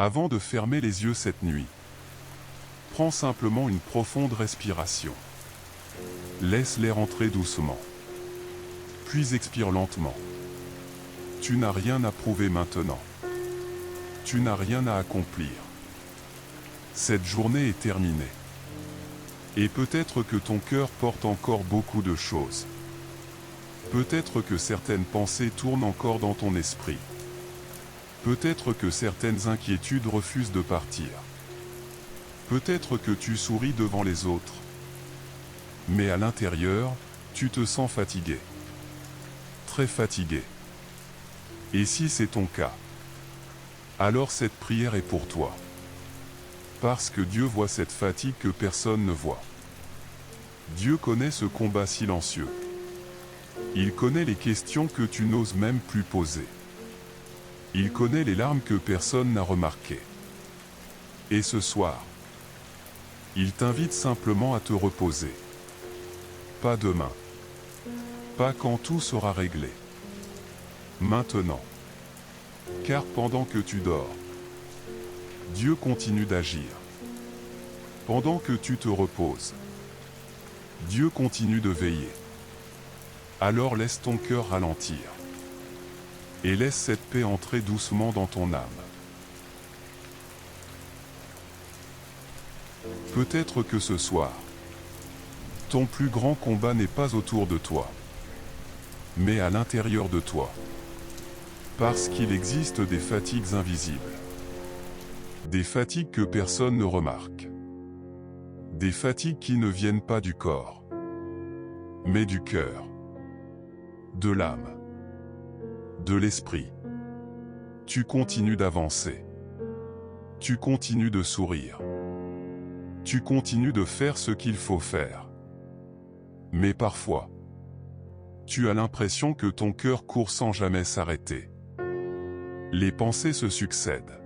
Avant de fermer les yeux cette nuit, prends simplement une profonde respiration. Laisse l'air entrer doucement. Puis expire lentement. Tu n'as rien à prouver maintenant. Tu n'as rien à accomplir. Cette journée est terminée. Et peut-être que ton cœur porte encore beaucoup de choses. Peut-être que certaines pensées tournent encore dans ton esprit. Peut-être que certaines inquiétudes refusent de partir. Peut-être que tu souris devant les autres. Mais à l'intérieur, tu te sens fatigué. Très fatigué. Et si c'est ton cas, alors cette prière est pour toi. Parce que Dieu voit cette fatigue que personne ne voit. Dieu connaît ce combat silencieux. Il connaît les questions que tu n'oses même plus poser. Il connaît les larmes que personne n'a remarquées. Et ce soir, il t'invite simplement à te reposer. Pas demain. Pas quand tout sera réglé. Maintenant. Car pendant que tu dors, Dieu continue d'agir. Pendant que tu te reposes, Dieu continue de veiller. Alors laisse ton cœur ralentir. Et laisse cette paix entrer doucement dans ton âme. Peut-être que ce soir, ton plus grand combat n'est pas autour de toi, mais à l'intérieur de toi. Parce qu'il existe des fatigues invisibles. Des fatigues que personne ne remarque. Des fatigues qui ne viennent pas du corps, mais du cœur, de l'âme, de l'esprit. Tu continues d'avancer. Tu continues de sourire. Tu continues de faire ce qu'il faut faire. Mais parfois, tu as l'impression que ton cœur court sans jamais s'arrêter. Les pensées se succèdent.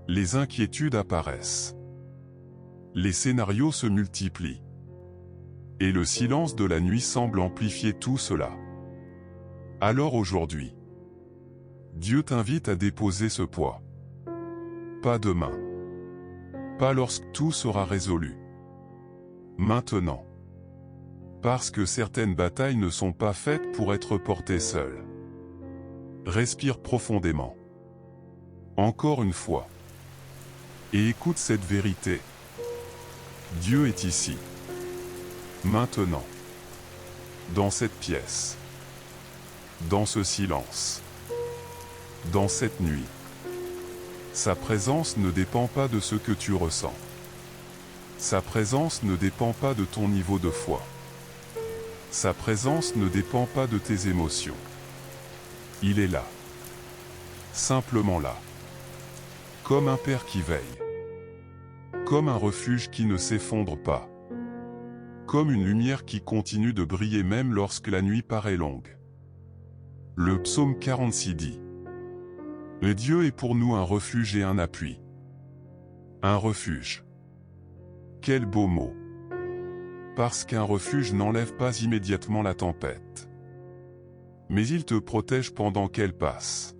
Les inquiétudes apparaissent. Les scénarios se multiplient. Et le silence de la nuit semble amplifier tout cela. Alors aujourd'hui, Dieu t'invite à déposer ce poids. Pas demain. Pas lorsque tout sera résolu. Maintenant. Parce que certaines batailles ne sont pas faites pour être portées seules. Respire profondément. Encore une fois. Et écoute cette vérité. Dieu est ici. Maintenant. Dans cette pièce. Dans ce silence. Dans cette nuit. Sa présence ne dépend pas de ce que tu ressens. Sa présence ne dépend pas de ton niveau de foi. Sa présence ne dépend pas de tes émotions. Il est là. Simplement là. Comme un père qui veille. Comme un refuge qui ne s'effondre pas. Comme une lumière qui continue de briller même lorsque la nuit paraît longue. Le psaume 46 dit: Le Dieu est pour nous un refuge et un appui. Un refuge. Quel beau mot. Parce qu'un refuge n'enlève pas immédiatement la tempête. Mais il te protège pendant qu'elle passe.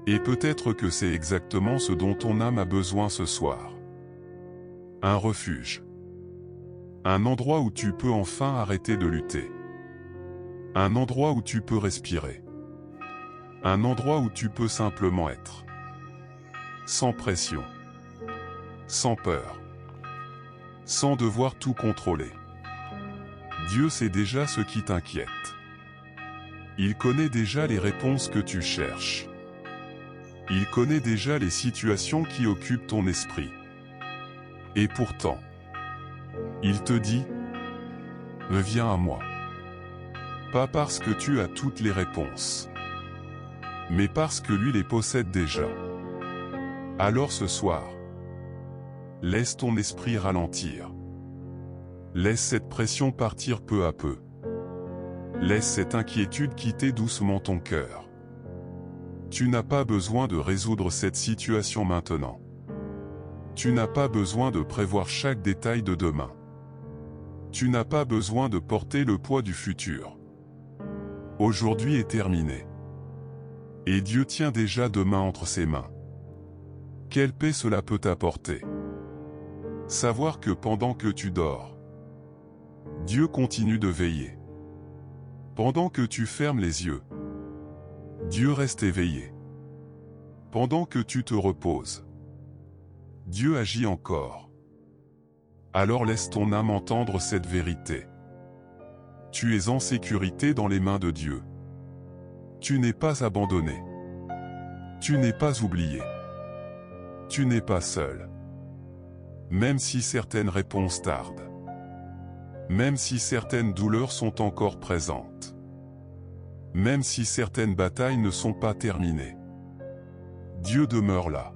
Et peut-être que c'est exactement ce dont ton âme a besoin ce soir. Un refuge. Un endroit où tu peux enfin arrêter de lutter. Un endroit où tu peux respirer. Un endroit où tu peux simplement être. Sans pression. Sans peur. Sans devoir tout contrôler. Dieu sait déjà ce qui t'inquiète. Il connaît déjà les réponses que tu cherches. Il connaît déjà les situations qui occupent ton esprit. Et pourtant, il te dit: Viens à moi. Pas parce que tu as toutes les réponses, mais parce que lui les possède déjà. Alors ce soir, laisse ton esprit ralentir. Laisse cette pression partir peu à peu. Laisse cette inquiétude quitter doucement ton cœur. Tu n'as pas besoin de résoudre cette situation maintenant. Tu n'as pas besoin de prévoir chaque détail de demain. Tu n'as pas besoin de porter le poids du futur. Aujourd'hui est terminé. Et Dieu tient déjà demain entre ses mains. Quelle paix cela peut t'apporter. Savoir que pendant que tu dors, Dieu continue de veiller. Pendant que tu fermes les yeux, Dieu reste éveillé. Pendant que tu te reposes, Dieu agit encore. Alors laisse ton âme entendre cette vérité. Tu es en sécurité dans les mains de Dieu. Tu n'es pas abandonné. Tu n'es pas oublié. Tu n'es pas seul. Même si certaines réponses tardent. Même si certaines douleurs sont encore présentes. Même si certaines batailles ne sont pas terminées. Dieu demeure là.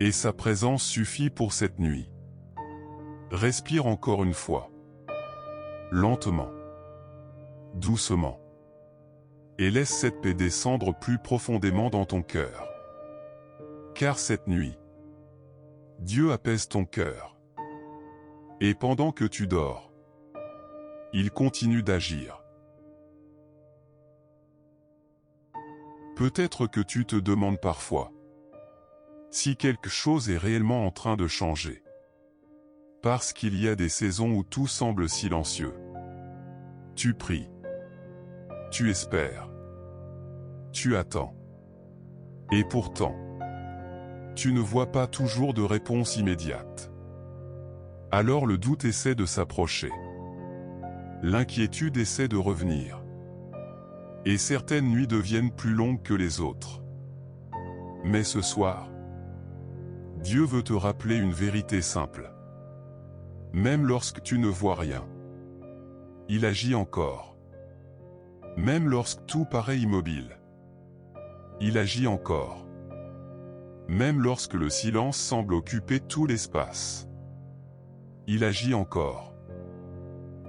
Et sa présence suffit pour cette nuit. Respire encore une fois. Lentement. Doucement. Et laisse cette paix descendre plus profondément dans ton cœur. Car cette nuit, Dieu apaise ton cœur. Et pendant que tu dors, il continue d'agir. Peut-être que tu te demandes parfois si quelque chose est réellement en train de changer. Parce qu'il y a des saisons où tout semble silencieux. Tu pries. Tu espères. Tu attends. Et pourtant, tu ne vois pas toujours de réponse immédiate. Alors le doute essaie de s'approcher. L'inquiétude essaie de revenir. Et certaines nuits deviennent plus longues que les autres. Mais ce soir, Dieu veut te rappeler une vérité simple. Même lorsque tu ne vois rien, il agit encore. Même lorsque tout paraît immobile, il agit encore. Même lorsque le silence semble occuper tout l'espace, il agit encore.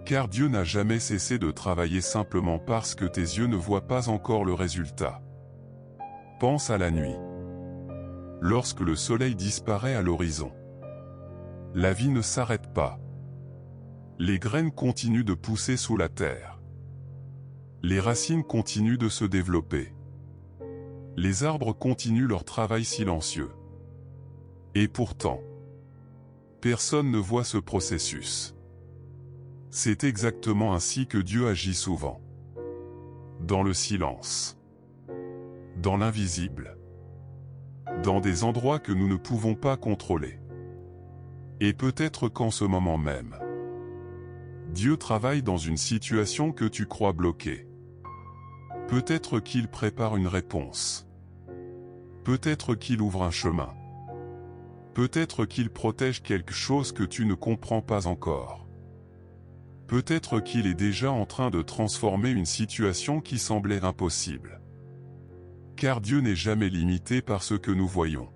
Car Dieu n'a jamais cessé de travailler simplement parce que tes yeux ne voient pas encore le résultat. Pense à la nuit. Lorsque le soleil disparaît à l'horizon, la vie ne s'arrête pas. Les graines continuent de pousser sous la terre. Les racines continuent de se développer. Les arbres continuent leur travail silencieux. Et pourtant, personne ne voit ce processus. C'est exactement ainsi que Dieu agit souvent. Dans le silence. Dans l'invisible. Dans des endroits que nous ne pouvons pas contrôler. Et peut-être qu'en ce moment même, Dieu travaille dans une situation que tu crois bloquée. Peut-être qu'il prépare une réponse. Peut-être qu'il ouvre un chemin. Peut-être qu'il protège quelque chose que tu ne comprends pas encore. Peut-être qu'il est déjà en train de transformer une situation qui semblait impossible. Car Dieu n'est jamais limité par ce que nous voyons.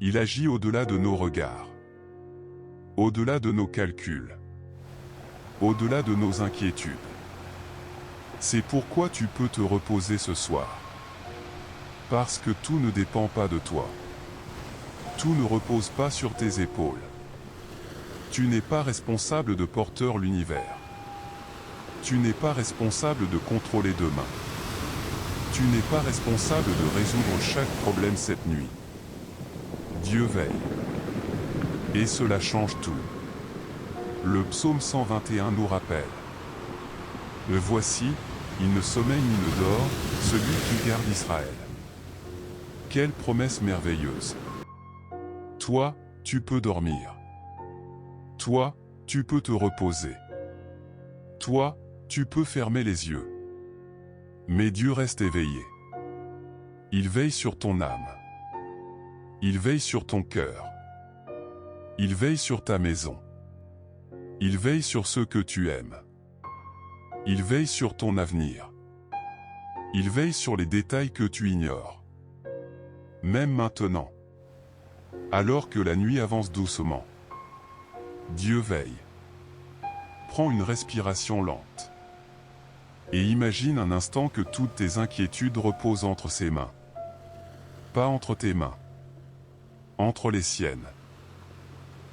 Il agit au-delà de nos regards. Au-delà de nos calculs. Au-delà de nos inquiétudes. C'est pourquoi tu peux te reposer ce soir. Parce que tout ne dépend pas de toi. Tout ne repose pas sur tes épaules. Tu n'es pas responsable de porter l'univers. Tu n'es pas responsable de contrôler demain. Tu n'es pas responsable de résoudre chaque problème cette nuit. Dieu veille. Et cela change tout. Le psaume 121 nous rappelle. Le voici, il ne sommeille ni ne dort, celui qui garde Israël. Quelle promesse merveilleuse. Toi, tu peux dormir. Toi, tu peux te reposer. Toi, tu peux fermer les yeux. Mais Dieu reste éveillé. Il veille sur ton âme. Il veille sur ton cœur. Il veille sur ta maison. Il veille sur ceux que tu aimes. Il veille sur ton avenir. Il veille sur les détails que tu ignores. Même maintenant. Alors que la nuit avance doucement. Dieu veille. Prends une respiration lente. Et imagine un instant que toutes tes inquiétudes reposent entre ses mains. Pas entre tes mains. Entre les siennes.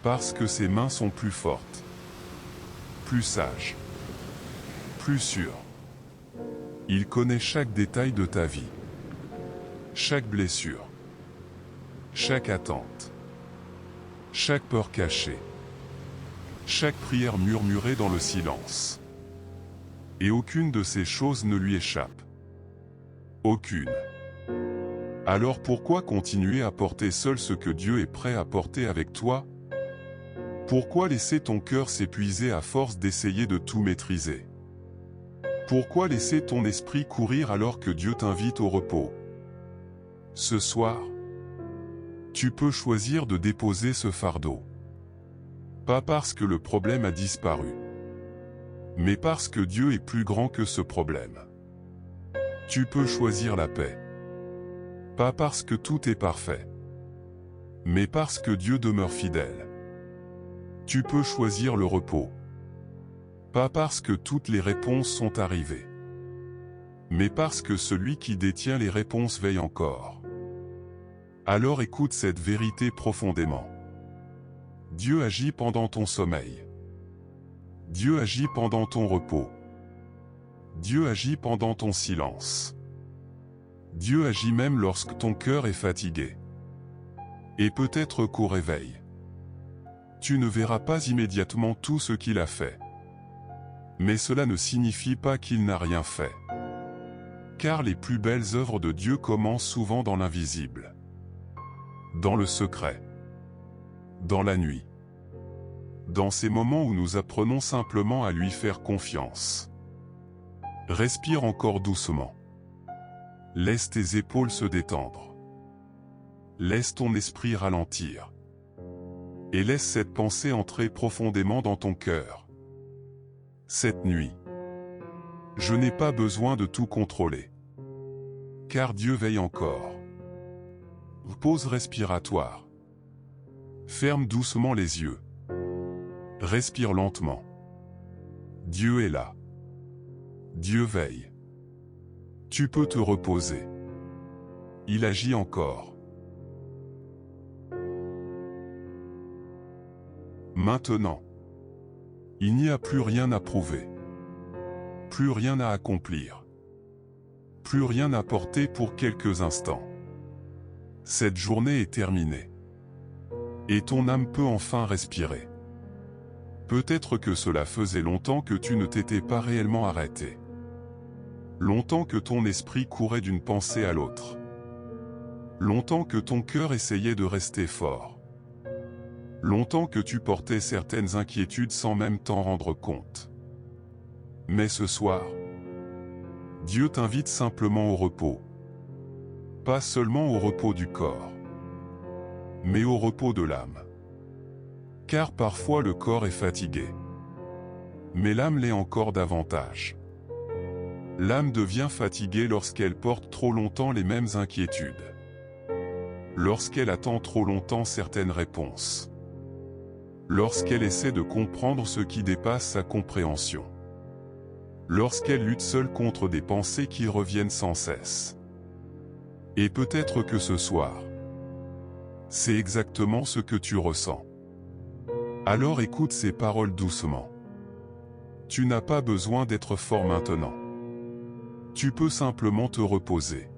Parce que ses mains sont plus fortes. Plus sages. Plus sûres. Il connaît chaque détail de ta vie. Chaque blessure. chaque attente, chaque peur cachée, chaque prière murmurée dans le silence. Et aucune de ces choses ne lui échappe. Aucune. Alors pourquoi continuer à porter seul ce que Dieu est prêt à porter avec toi? Pourquoi laisser ton cœur s'épuiser à force d'essayer de tout maîtriser? Pourquoi laisser ton esprit courir alors que Dieu t'invite au repos? Ce soir, tu peux choisir de déposer ce fardeau. Pas parce que le problème a disparu, mais parce que Dieu est plus grand que ce problème. Tu peux choisir la paix. Pas parce que tout est parfait, mais parce que Dieu demeure fidèle. Tu peux choisir le repos. Pas parce que toutes les réponses sont arrivées, mais parce que celui qui détient les réponses veille encore. Alors écoute cette vérité profondément. Dieu agit pendant ton sommeil. Dieu agit pendant ton repos. Dieu agit pendant ton silence. Dieu agit même lorsque ton cœur est fatigué. Et peut-être qu'au réveil, tu ne verras pas immédiatement tout ce qu'il a fait. Mais cela ne signifie pas qu'il n'a rien fait. Car les plus belles œuvres de Dieu commencent souvent dans l'invisible, dans le secret, dans la nuit, dans ces moments où nous apprenons simplement à lui faire confiance. Respire encore doucement. Laisse tes épaules se détendre. Laisse ton esprit ralentir. Et laisse cette pensée entrer profondément dans ton cœur. Cette nuit, je n'ai pas besoin de tout contrôler. Car Dieu veille encore. Pause respiratoire. Ferme doucement les yeux. Respire lentement. Dieu est là. Dieu veille. Tu peux te reposer. Il agit encore. Maintenant, il n'y a plus rien à prouver. Plus rien à accomplir. Plus rien à porter pour quelques instants. Cette journée est terminée. Et ton âme peut enfin respirer. Peut-être que cela faisait longtemps que tu ne t'étais pas réellement arrêté. Longtemps que ton esprit courait d'une pensée à l'autre. Longtemps que ton cœur essayait de rester fort. Longtemps que tu portais certaines inquiétudes sans même t'en rendre compte. Mais ce soir, Dieu t'invite simplement au repos. Pas seulement au repos du corps, mais au repos de l'âme. Car parfois le corps est fatigué. Mais l'âme l'est encore davantage. L'âme devient fatiguée lorsqu'elle porte trop longtemps les mêmes inquiétudes. Lorsqu'elle attend trop longtemps certaines réponses. Lorsqu'elle essaie de comprendre ce qui dépasse sa compréhension. Lorsqu'elle lutte seule contre des pensées qui reviennent sans cesse. Et peut-être que ce soir, c'est exactement ce que tu ressens. Alors écoute ces paroles doucement. Tu n'as pas besoin d'être fort maintenant. Tu peux simplement te reposer.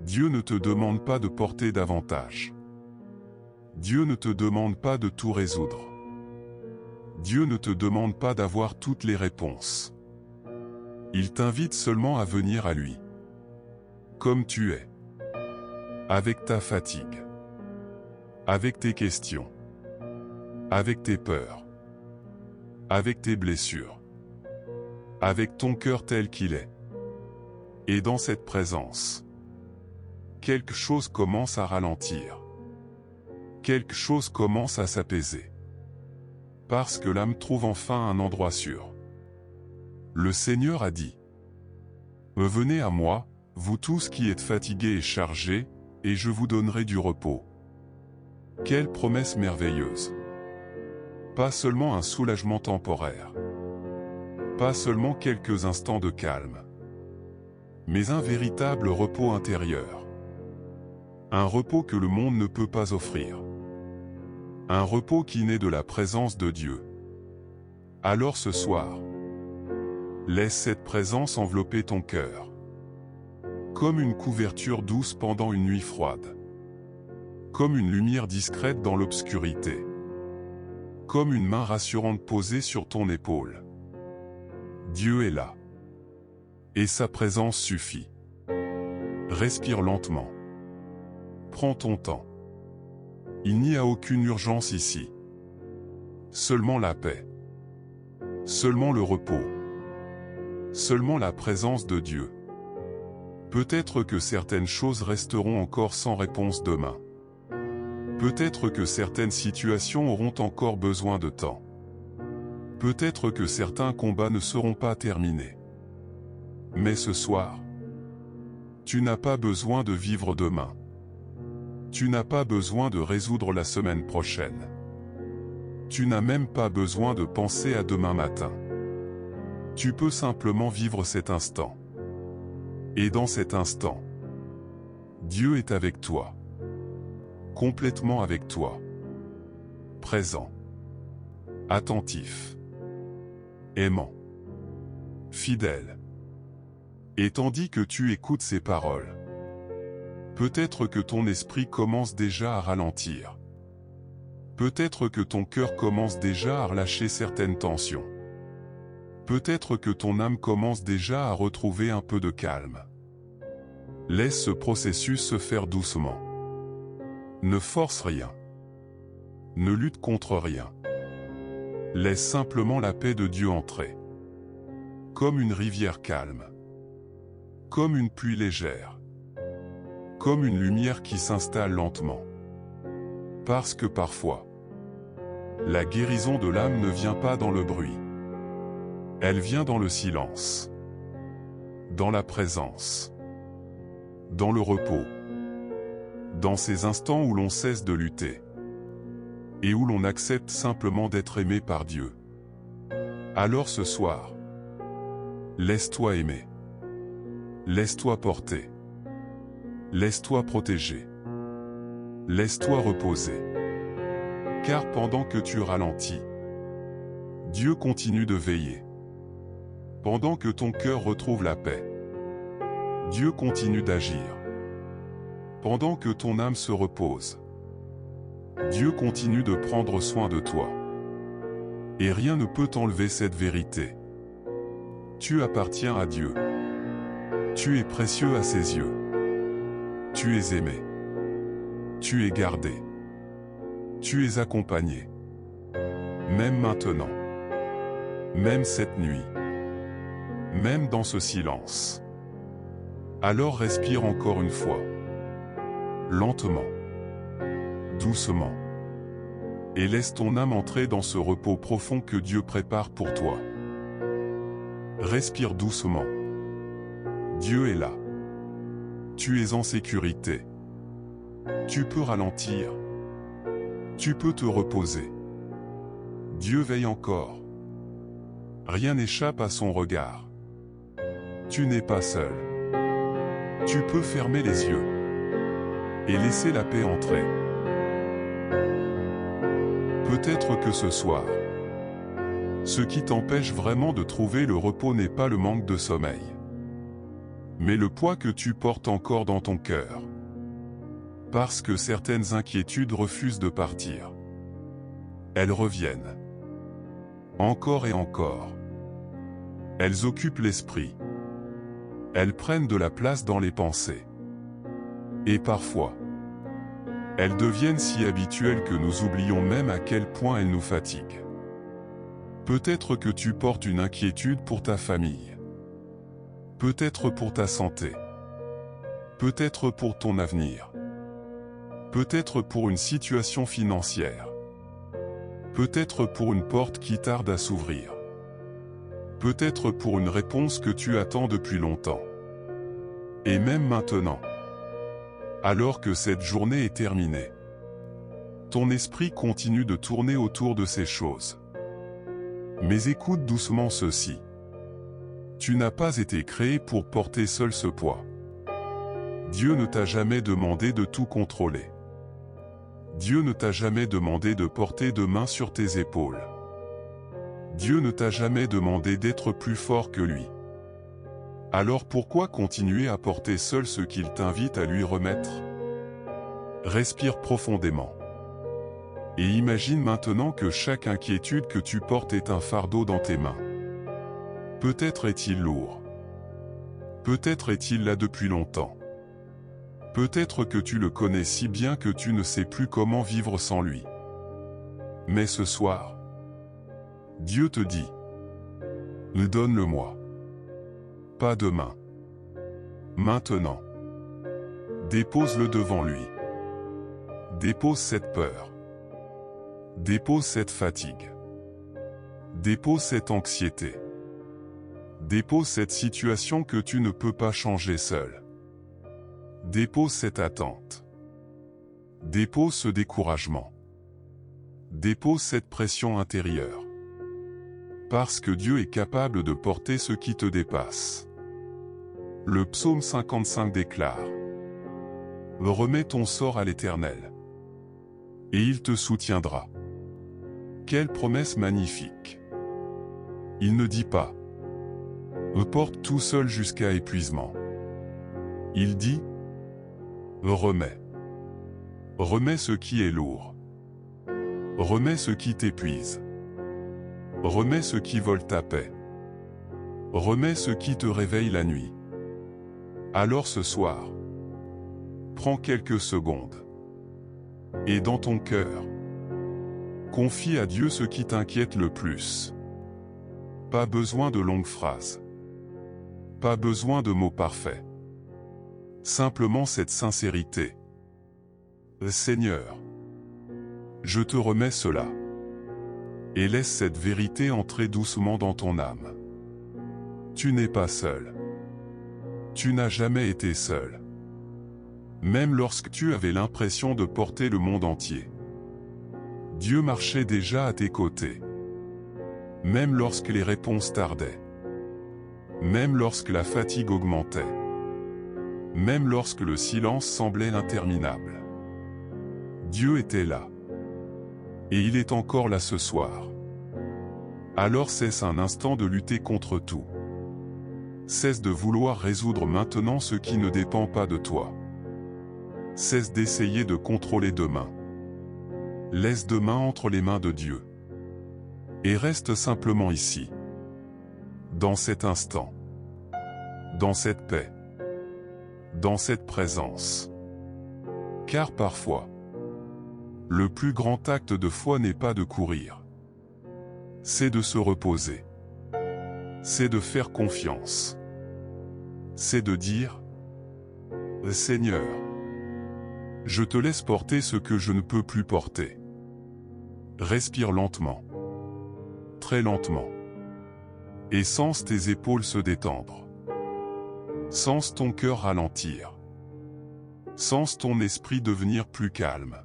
Dieu ne te demande pas de porter davantage. Dieu ne te demande pas de tout résoudre. Dieu ne te demande pas d'avoir toutes les réponses. Il t'invite seulement à venir à lui. Comme tu es. Avec ta fatigue. Avec tes questions. Avec tes peurs. Avec tes blessures. Avec ton cœur tel qu'il est. Et dans cette présence, quelque chose commence à ralentir. Quelque chose commence à s'apaiser. Parce que l'âme trouve enfin un endroit sûr. Le Seigneur a dit: Venez à moi, vous tous qui êtes fatigués et chargés, et je vous donnerai du repos. Quelle promesse merveilleuse! Pas seulement un soulagement temporaire. Pas seulement quelques instants de calme. Mais un véritable repos intérieur. Un repos que le monde ne peut pas offrir. Un repos qui naît de la présence de Dieu. Alors ce soir, laisse cette présence envelopper ton cœur. Comme une couverture douce pendant une nuit froide. Comme une lumière discrète dans l'obscurité. Comme une main rassurante posée sur ton épaule. Dieu est là. Et sa présence suffit. Respire lentement. Prends ton temps. Il n'y a aucune urgence ici. Seulement la paix. Seulement le repos. Seulement la présence de Dieu. Peut-être que certaines choses resteront encore sans réponse demain. Peut-être que certaines situations auront encore besoin de temps. Peut-être que certains combats ne seront pas terminés. Mais ce soir, tu n'as pas besoin de vivre demain. Tu n'as pas besoin de résoudre la semaine prochaine. Tu n'as même pas besoin de penser à demain matin. Tu peux simplement vivre cet instant. Et dans cet instant, Dieu est avec toi. Complètement avec toi. Présent. Attentif. Aimant. Fidèle. Et tandis que tu écoutes ces paroles, peut-être que ton esprit commence déjà à ralentir. Peut-être que ton cœur commence déjà à relâcher certaines tensions. Peut-être que ton âme commence déjà à retrouver un peu de calme. Laisse ce processus se faire doucement. Ne force rien. Ne lutte contre rien. Laisse simplement la paix de Dieu entrer. Comme une rivière calme. Comme une pluie légère. Comme une lumière qui s'installe lentement. Parce que parfois, la guérison de l'âme ne vient pas dans le bruit. Elle vient dans le silence. Dans la présence. Dans le repos. Dans ces instants où l'on cesse de lutter. Et où l'on accepte simplement d'être aimé par Dieu. Alors ce soir, laisse-toi aimer. Laisse-toi porter. Laisse-toi protéger. Laisse-toi reposer. Car pendant que tu ralentis, Dieu continue de veiller. Pendant que ton cœur retrouve la paix, Dieu continue d'agir. Pendant que ton âme se repose, Dieu continue de prendre soin de toi. Et rien ne peut t'enlever cette vérité. Tu appartiens à Dieu. Tu es précieux à ses yeux. Tu es aimé. Tu es gardé. Tu es accompagné. Même maintenant. Même cette nuit. Même dans ce silence. Alors respire encore une fois. Lentement. Doucement. Et laisse ton âme entrer dans ce repos profond que Dieu prépare pour toi. Respire doucement. Dieu est là. Tu es en sécurité. Tu peux ralentir. Tu peux te reposer. Dieu veille encore. Rien n'échappe à son regard. Tu n'es pas seul. Tu peux fermer les yeux et laisser la paix entrer. Peut-être que ce soir, ce qui t'empêche vraiment de trouver le repos n'est pas le manque de sommeil, mais le poids que tu portes encore dans ton cœur. Parce que certaines inquiétudes refusent de partir. Elles reviennent. Encore et encore. Elles occupent l'esprit. Elles prennent de la place dans les pensées. Et parfois, elles deviennent si habituelles que nous oublions même à quel point elles nous fatiguent. Peut-être que tu portes une inquiétude pour ta famille. Peut-être pour ta santé. Peut-être pour ton avenir. Peut-être pour une situation financière. Peut-être pour une porte qui tarde à s'ouvrir. Peut-être pour une réponse que tu attends depuis longtemps. Et même maintenant, alors que cette journée est terminée, ton esprit continue de tourner autour de ces choses. Mais écoute doucement ceci. Tu n'as pas été créé pour porter seul ce poids. Dieu ne t'a jamais demandé de tout contrôler. Dieu ne t'a jamais demandé de porter deux mains sur tes épaules. Dieu ne t'a jamais demandé d'être plus fort que lui. Alors pourquoi continuer à porter seul ce qu'il t'invite à lui remettre? Respire profondément. Et imagine maintenant que chaque inquiétude que tu portes est un fardeau dans tes mains. Peut-être est-il lourd. Peut-être est-il là depuis longtemps. Peut-être que tu le connais si bien que tu ne sais plus comment vivre sans lui. Mais ce soir, Dieu te dit, donne-le-moi. Pas demain. Maintenant. Dépose-le devant lui. Dépose cette peur. Dépose cette fatigue. Dépose cette anxiété. Dépose cette situation que tu ne peux pas changer seul. Dépose cette attente. Dépose ce découragement. Dépose cette pression intérieure. Parce que Dieu est capable de porter ce qui te dépasse. Le psaume 55 déclare: remets ton sort à l'Éternel, et il te soutiendra. Quelle promesse magnifique! Il ne dit pas: me porte tout seul jusqu'à épuisement. Il dit: remets. Remets ce qui est lourd. Remets ce qui t'épuise. Remets ce qui vole ta paix. Remets ce qui te réveille la nuit. Alors ce soir, prends quelques secondes. Et dans ton cœur, confie à Dieu ce qui t'inquiète le plus. Pas besoin de longues phrases. Pas besoin de mots parfaits. Simplement cette sincérité. Seigneur, je te remets cela. Et laisse cette vérité entrer doucement dans ton âme. Tu n'es pas seul. Tu n'as jamais été seul. Même lorsque tu avais l'impression de porter le monde entier, Dieu marchait déjà à tes côtés. Même lorsque les réponses tardaient. Même lorsque la fatigue augmentait. Même lorsque le silence semblait interminable. Dieu était là. Et il est encore là ce soir. Alors cesse un instant de lutter contre tout. Cesse de vouloir résoudre maintenant ce qui ne dépend pas de toi. Cesse d'essayer de contrôler demain. Laisse demain entre les mains de Dieu. Et reste simplement ici. Dans cet instant. Dans cette paix. Dans cette présence. Car parfois, le plus grand acte de foi n'est pas de courir. C'est de se reposer. C'est de faire confiance. C'est de dire: Seigneur, je te laisse porter ce que je ne peux plus porter. Respire lentement. Très lentement. Et sens tes épaules se détendre. Sens ton cœur ralentir. Sens ton esprit devenir plus calme.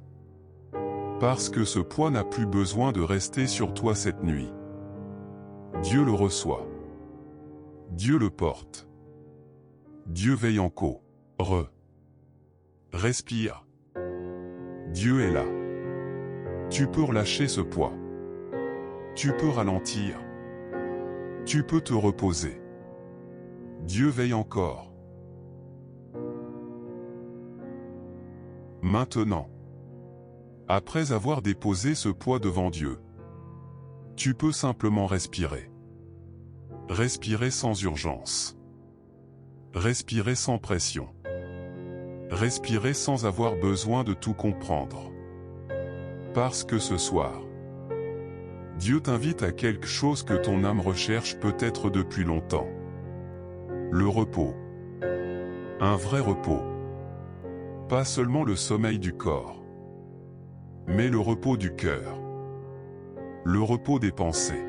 Parce que ce poids n'a plus besoin de rester sur toi cette nuit. Dieu le reçoit. Dieu le porte. Dieu veille encore. Respire. Dieu est là. Tu peux relâcher ce poids. Tu peux ralentir. Tu peux te reposer. Dieu veille encore. Maintenant, après avoir déposé ce poids devant Dieu, tu peux simplement respirer. Respirer sans urgence. Respirer sans pression. Respirer sans avoir besoin de tout comprendre. Parce que ce soir, Dieu t'invite à quelque chose que ton âme recherche peut-être depuis longtemps. Le repos. Un vrai repos. Pas seulement le sommeil du corps, mais le repos du cœur. Le repos des pensées.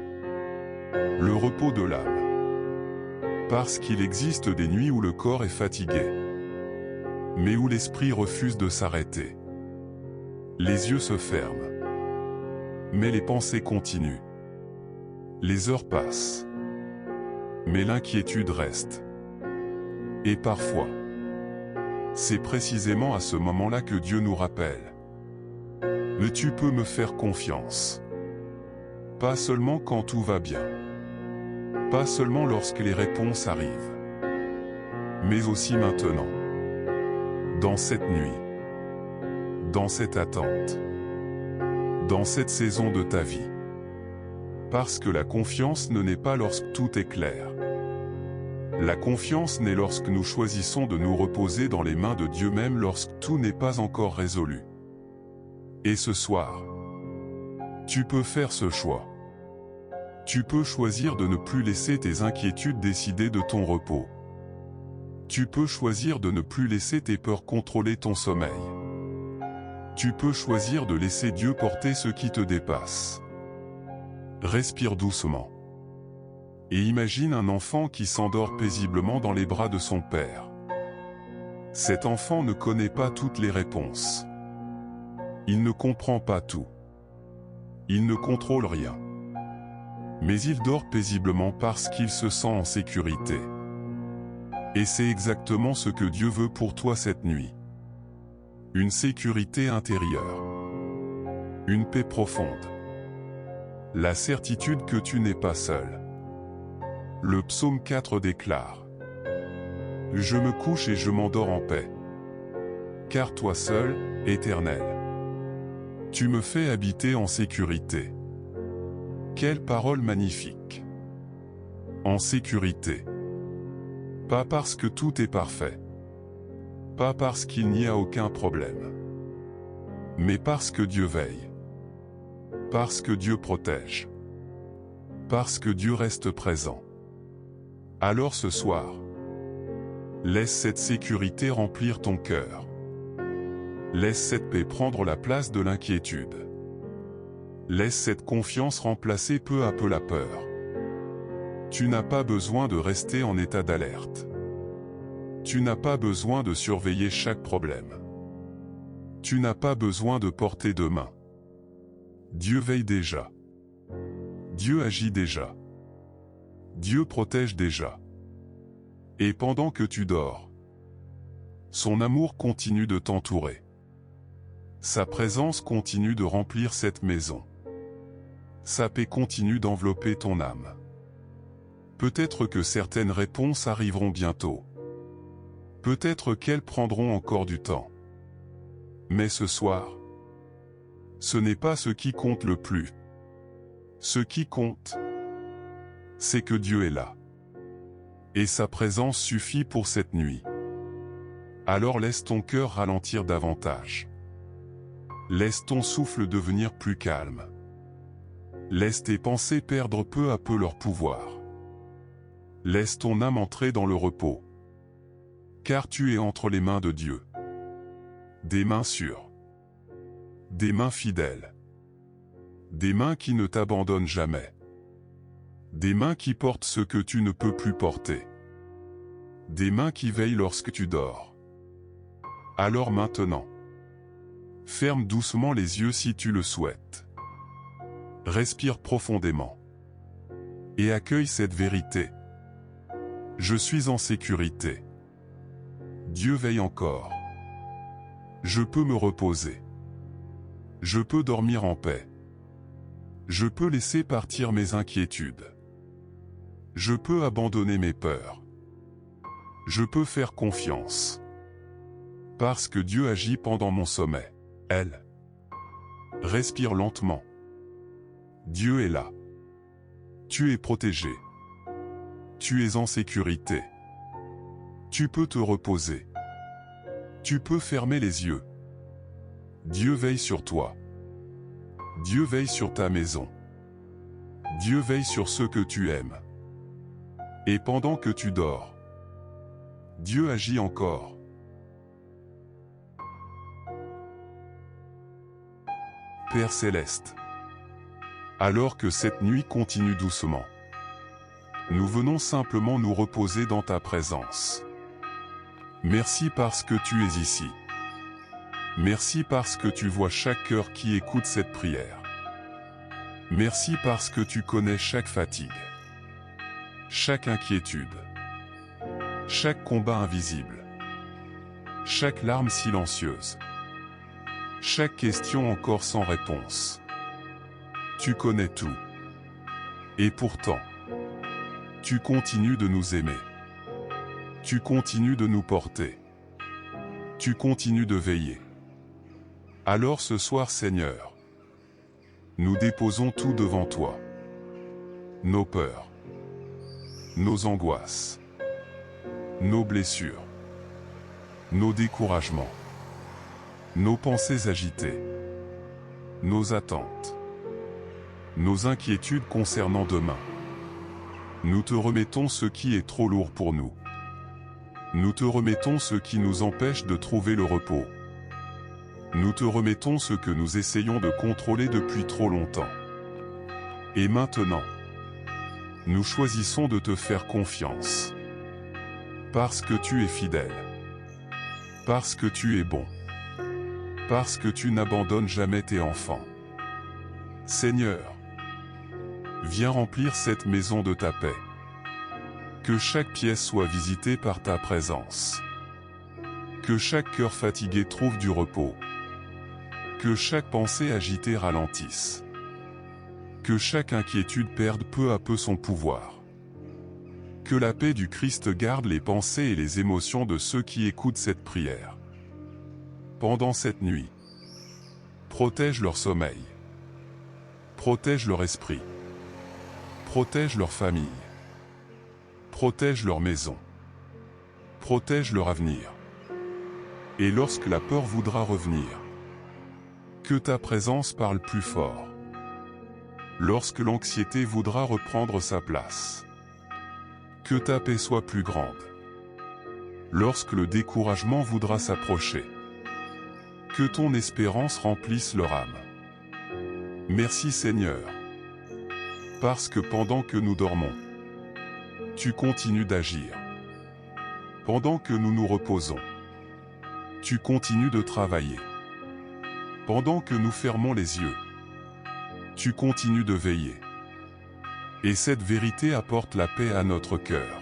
Le repos de l'âme. Parce qu'il existe des nuits où le corps est fatigué, mais où l'esprit refuse de s'arrêter. Les yeux se ferment, mais les pensées continuent. Les heures passent, mais l'inquiétude reste. Et parfois, c'est précisément à ce moment-là que Dieu nous rappelle: mais tu peux me faire confiance. Pas seulement quand tout va bien. Pas seulement lorsque les réponses arrivent. Mais aussi maintenant. Dans cette nuit. dans cette attente, dans cette saison de ta vie. Parce que la confiance ne naît pas lorsque tout est clair. La confiance naît lorsque nous choisissons de nous reposer dans les mains de Dieu même lorsque tout n'est pas encore résolu. Et ce soir, tu peux faire ce choix. Tu peux choisir de ne plus laisser tes inquiétudes décider de ton repos. Tu peux choisir de ne plus laisser tes peurs contrôler ton sommeil. Tu peux choisir de laisser Dieu porter ce qui te dépasse. Respire doucement. Et imagine un enfant qui s'endort paisiblement dans les bras de son père. Cet enfant ne connaît pas toutes les réponses. Il ne comprend pas tout. Il ne contrôle rien. Mais il dort paisiblement parce qu'il se sent en sécurité. Et c'est exactement ce que Dieu veut pour toi cette nuit. Une sécurité intérieure. Une paix profonde. La certitude que tu n'es pas seul. Le psaume 4 déclare: Je me couche et je m'endors en paix. Car toi seul, Éternel, tu me fais habiter en sécurité. Quelle parole magnifique! En sécurité. Pas parce que tout est parfait. Pas parce qu'il n'y a aucun problème. Mais parce que Dieu veille. Parce que Dieu protège. Parce que Dieu reste présent. Alors ce soir, laisse cette sécurité remplir ton cœur. Laisse cette paix prendre la place de l'inquiétude. Laisse cette confiance remplacer peu à peu la peur. Tu n'as pas besoin de rester en état d'alerte. Tu n'as pas besoin de surveiller chaque problème. Tu n'as pas besoin de porter de main. Dieu veille déjà. Dieu agit déjà. Dieu protège déjà. Et pendant que tu dors, son amour continue de t'entourer. Sa présence continue de remplir cette maison. Sa paix continue d'envelopper ton âme. Peut-être que certaines réponses arriveront bientôt. Peut-être qu'elles prendront encore du temps. Mais ce soir, ce n'est pas ce qui compte le plus. Ce qui compte, c'est que Dieu est là. Et sa présence suffit pour cette nuit. Alors laisse ton cœur ralentir davantage. Laisse ton souffle devenir plus calme. Laisse tes pensées perdre peu à peu leur pouvoir. Laisse ton âme entrer dans le repos. Car tu es entre les mains de Dieu. Des mains sûres. Des mains fidèles. Des mains qui ne t'abandonnent jamais. Des mains qui portent ce que tu ne peux plus porter. Des mains qui veillent lorsque tu dors. Alors maintenant, ferme doucement les yeux si tu le souhaites. Respire profondément. Et accueille cette vérité. Je suis en sécurité. Dieu veille encore. Je peux me reposer. Je peux dormir en paix. Je peux laisser partir mes inquiétudes. Je peux abandonner mes peurs. Je peux faire confiance. Parce que Dieu agit pendant mon sommeil. Elle. Respire lentement. Dieu est là. Tu es protégé. Tu es en sécurité. Tu peux te reposer. Tu peux fermer les yeux. Dieu veille sur toi. Dieu veille sur ta maison. Dieu veille sur ceux que tu aimes. Et pendant que tu dors, Dieu agit encore. Père céleste, alors que cette nuit continue doucement, nous venons simplement nous reposer dans ta présence. Merci parce que tu es ici. Merci parce que tu vois chaque cœur qui écoute cette prière. Merci parce que tu connais chaque fatigue, chaque inquiétude, chaque combat invisible, chaque larme silencieuse, chaque question encore sans réponse. Tu connais tout. Et pourtant, tu continues de nous aimer. Tu continues de nous porter. Tu continues de veiller. Alors ce soir, Seigneur, nous déposons tout devant toi. Nos peurs, nos angoisses, nos blessures, nos découragements, nos pensées agitées, nos attentes, nos inquiétudes concernant demain. Nous te remettons ce qui est trop lourd pour nous. Nous te remettons ce qui nous empêche de trouver le repos. Nous te remettons ce que nous essayons de contrôler depuis trop longtemps. Et maintenant, nous choisissons de te faire confiance. Parce que tu es fidèle. Parce que tu es bon. Parce que tu n'abandonnes jamais tes enfants. Seigneur, viens remplir cette maison de ta paix. Que chaque pièce soit visitée par ta présence. Que chaque cœur fatigué trouve du repos. Que chaque pensée agitée ralentisse. Que chaque inquiétude perde peu à peu son pouvoir. Que la paix du Christ garde les pensées et les émotions de ceux qui écoutent cette prière. Pendant cette nuit, protège leur sommeil. Protège leur esprit. Protège leur famille. Protège leur maison. Protège leur avenir. Et lorsque la peur voudra revenir, que ta présence parle plus fort. Lorsque l'anxiété voudra reprendre sa place, que ta paix soit plus grande. Lorsque le découragement voudra s'approcher, que ton espérance remplisse leur âme. Merci Seigneur, parce que pendant que nous dormons, tu continues d'agir. Pendant que nous nous reposons, tu continues de travailler. Pendant que nous fermons les yeux, tu continues de veiller. Et cette vérité apporte la paix à notre cœur.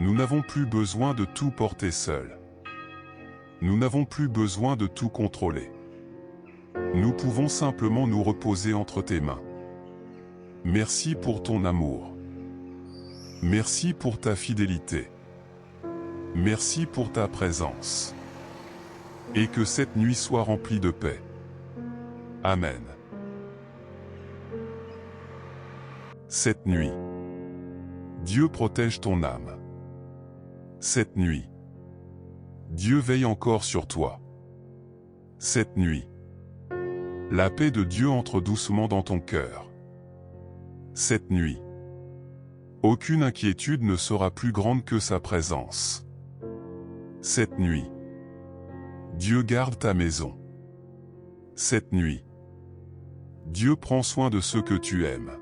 Nous n'avons plus besoin de tout porter seul. Nous n'avons plus besoin de tout contrôler. Nous pouvons simplement nous reposer entre tes mains. Merci pour ton amour. Merci pour ta fidélité. Merci pour ta présence. Et que cette nuit soit remplie de paix. Amen. Cette nuit, Dieu protège ton âme. Cette nuit, Dieu veille encore sur toi. Cette nuit, la paix de Dieu entre doucement dans ton cœur. Cette nuit, aucune inquiétude ne sera plus grande que sa présence. Cette nuit, Dieu garde ta maison. Cette nuit, Dieu prend soin de ceux que tu aimes.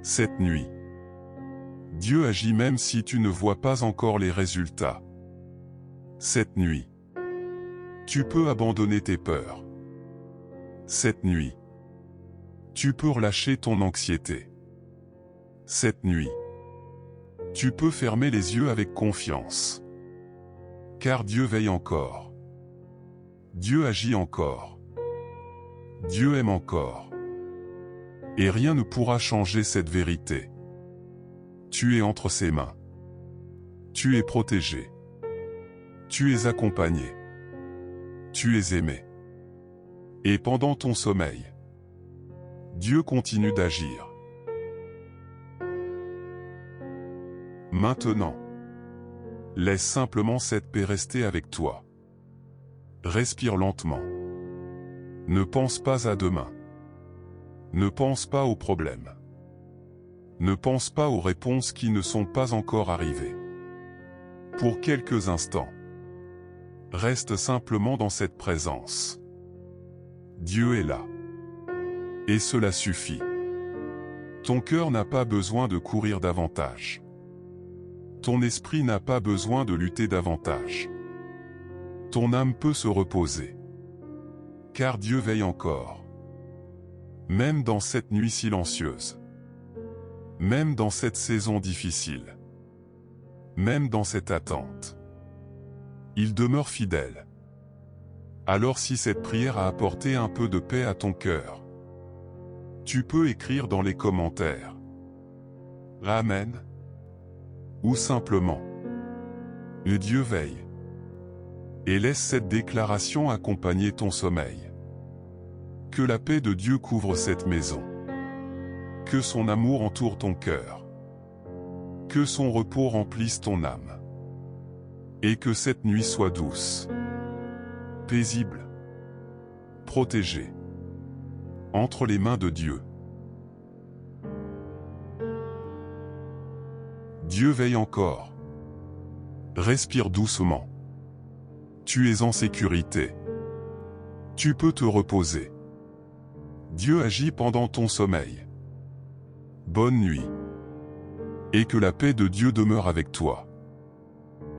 Cette nuit, Dieu agit même si tu ne vois pas encore les résultats. Cette nuit, tu peux abandonner tes peurs. Cette nuit, tu peux relâcher ton anxiété. Cette nuit, tu peux fermer les yeux avec confiance. Car Dieu veille encore. Dieu agit encore. Dieu aime encore. Et rien ne pourra changer cette vérité. Tu es entre ses mains. Tu es protégé. Tu es accompagné. Tu es aimé. Et pendant ton sommeil, Dieu continue d'agir. Maintenant, laisse simplement cette paix rester avec toi. Respire lentement. Ne pense pas à demain. Ne pense pas aux problèmes. Ne pense pas aux réponses qui ne sont pas encore arrivées. Pour quelques instants, reste simplement dans cette présence. Dieu est là. Et cela suffit. Ton cœur n'a pas besoin de courir davantage. Ton esprit n'a pas besoin de lutter davantage. Ton âme peut se reposer. Car Dieu veille encore. Même dans cette nuit silencieuse. Même dans cette saison difficile. Même dans cette attente. Il demeure fidèle. Alors si cette prière a apporté un peu de paix à ton cœur, tu peux écrire dans les commentaires Amen. Ou simplement Dieu veille. Et laisse cette déclaration accompagner ton sommeil. Que la paix de Dieu couvre cette maison. Que son amour entoure ton cœur. Que son repos remplisse ton âme. Et que cette nuit soit douce, paisible, protégée, entre les mains de Dieu. Dieu veille encore. Respire doucement. Tu es en sécurité. Tu peux te reposer. Dieu agit pendant ton sommeil. Bonne nuit. Et que la paix de Dieu demeure avec toi.